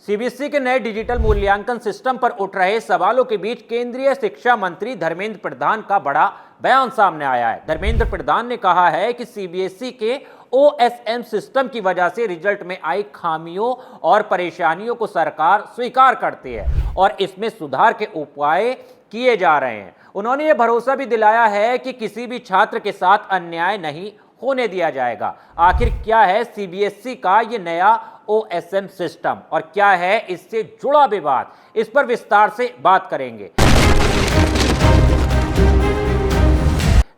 CBSE के नए digital मूल्यांकन सिस्टम पर उठ रहे सवालों के बीच केंद्रीय शिक्षा मंत्री धर्मेंद्र प्रधान का बड़ा बयान सामने आया है। धर्मेंद्र प्रधान ने कहा है कि सीबीएसई के ओएसएम सिस्टम की वजह से रिजल्ट में आई खामियों और परेशानियों को सरकार स्वीकार करती है और इसमें सुधार के उपाय किए जा रहे हैं। उन्होंने ये भरोसा भी दिलाया है कि किसी भी छात्र के साथ अन्याय नहीं होने दिया जाएगा। आखिर क्या है सीबीएसई का ये नया ओएसएम सिस्टम और क्या है इससे जुड़ा विवाद, इस पर विस्तार से बात करेंगे।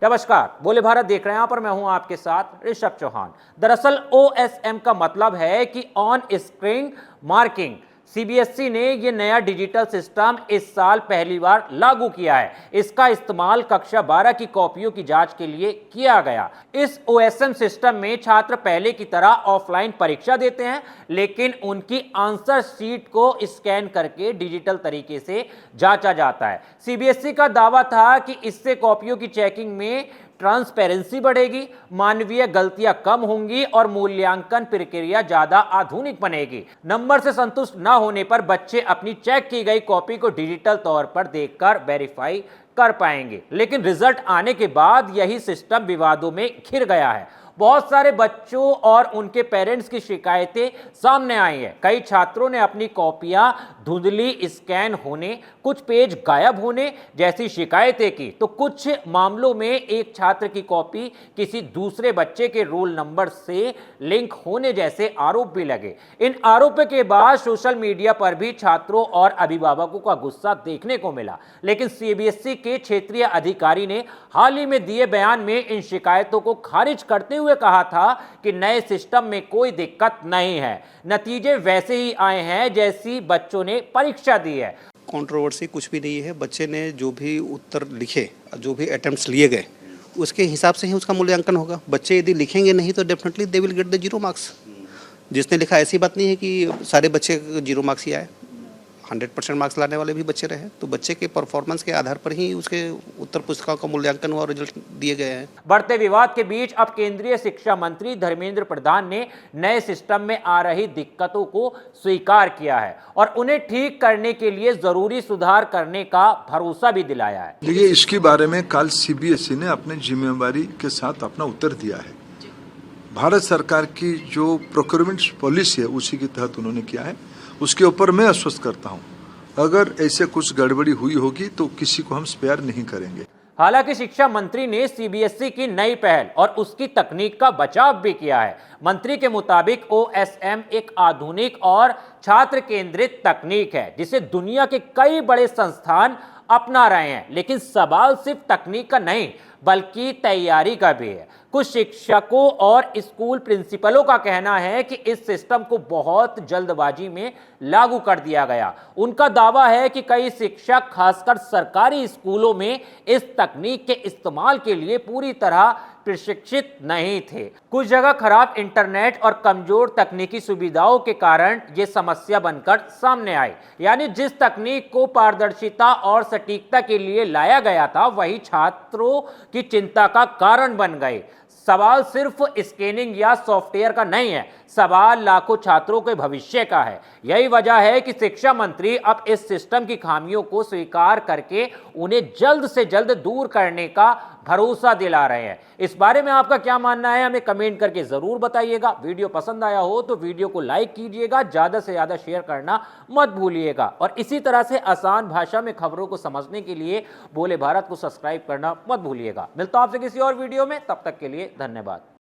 नमस्कार, बोले भारत देख रहे हैं, यहां पर मैं हूं आपके साथ ऋषभ चौहान। दरअसल ओएसएम का मतलब है कि ऑन स्क्रीन मार्किंग। सीबीएसई ने यह नया डिजिटल सिस्टम इस साल पहली बार लागू किया है। इसका इस्तेमाल कक्षा 12 की कॉपियों की जांच के लिए किया गया। इस ओएसएम सिस्टम में छात्र पहले की तरह ऑफलाइन परीक्षा देते हैं, लेकिन उनकी आंसर शीट को स्कैन करके डिजिटल तरीके से जांचा जाता है। सीबीएसई का दावा था कि इससे कॉपियों की चेकिंग में ट्रांसपेरेंसी बढ़ेगी, मानवीय गलतियां कम होंगी और मूल्यांकन प्रक्रिया ज्यादा आधुनिक बनेगी। नंबर से संतुष्ट न होने पर बच्चे अपनी चेक की गई कॉपी को डिजिटल तौर पर देखकर वेरीफाई कर पाएंगे। लेकिन रिजल्ट आने के बाद यही सिस्टम विवादों में घिर गया है। बहुत सारे बच्चों और उनके पेरेंट्स की शिकायतें सामने आई हैं। कई छात्रों ने अपनी कॉपियां धुंधली, स्कैन होने, कुछ पेज गायब होने जैसी शिकायतें की, तो कुछ मामलों में एक छात्र की कॉपी किसी दूसरे बच्चे के रोल नंबर से लिंक होने जैसे आरोप भी लगे। इन आरोपों के बाद सोशल मीडिया पर भी छात्रों और अभिभावकों का गुस्सा देखने को मिला। लेकिन सीबीएसई के क्षेत्रीय अधिकारी ने हाल ही में दिए बयान में इन शिकायतों को खारिज करते हुए कहा था कि नए सिस्टम में कोई दिक्कत नहीं है, नतीजे वैसे ही आए हैं जैसी बच्चों ने परीक्षा दी है। कंट्रोवर्सी कुछ भी नहीं है। बच्चे ने जो भी उत्तर लिखे, जो भी अटेम्प्ट्स लिए गए, उसके हिसाब से ही उसका मूल्यांकन होगा। बच्चे यदि लिखेंगे नहीं तो definitely they will get the 0 marks. जिसने लिखा, ऐसी बात नहीं है कि सारे बच्चे 0 मार्क्स ही आए, 100% मार्क्स लाने वाले भी बच्चे रहे। तो बच्चे के परफॉर्मेंस के आधार पर ही उसके उत्तर पुस्तिकाओं का मूल्यांकन हुआ और रिजल्ट दिए गए हैं। बढ़ते विवाद के बीच अब केंद्रीय शिक्षा मंत्री धर्मेंद्र प्रधान ने नए सिस्टम में आ रही दिक्कतों को स्वीकार किया है और उन्हें ठीक करने के लिए जरूरी सुधार करने का भरोसा भी दिलाया है। देखिए, इसके बारे में कल सीबीएसई ने अपने जिम्मेवारी के साथ अपना उत्तर दिया है। भारत सरकार की जो प्रोक्योरमेंट पॉलिसी है उसी के तहत उन्होंने किया है। उसके ऊपर मैं आश्वस्त करता हूं, अगर ऐसे कुछ गड़बड़ी हुई होगी तो किसी को हम स्पेयर नहीं करेंगे। हालांकि शिक्षा मंत्री ने सीबीएसई की नई पहल और उसकी तकनीक का बचाव भी किया है। मंत्री के मुताबिक ओएसएम एक आधुनिक और छात्र केंद्रित तकनीक है जिसे दुनिया के कई बड़े संस्थान अपना रहे हैं। लेकिन सवाल सिर्फ तकनीक का नहीं बल्कि तैयारी का भी है। कुछ शिक्षकों और स्कूल प्रिंसिपलों का कहना है कि इस सिस्टम को बहुत जल्दबाजी में लागू कर दिया गया। उनका दावा है कि कई शिक्षक, खासकर सरकारी स्कूलों में, इस तकनीक के इस्तेमाल के लिए पूरी तरह प्रशिक्षित नहीं थे। कुछ जगह खराब इंटरनेट और कमजोर तकनीकी सुविधाओं के कारण यह समस्या बनकर सामने आई। यानी जिस तकनीक को पारदर्शिता और सटीकता के लिए लाया गया था वही छात्रों की चिंता का कारण बन गए। सवाल सिर्फ स्कैनिंग या सॉफ्टवेयर का नहीं है, सवाल लाखों छात्रों के भविष्य का है। यही वजह है कि शिक्षा मंत्री अब इस सिस्टम की खामियों को स्वीकार करके उन्हें जल्द से जल्द दूर करने का भरोसा दिला रहे हैं। इस बारे में आपका क्या मानना है, हमें कमेंट करके जरूर बताइएगा। वीडियो पसंद आया हो तो वीडियो को लाइक कीजिएगा, ज्यादा से ज्यादा शेयर करना मत भूलिएगा और इसी तरह से आसान भाषा में खबरों को समझने के लिए बोले भारत को सब्सक्राइब करना मत भूलिएगा। मिलता हूं आपसे किसी और वीडियो में, तब तक के लिए धन्यवाद।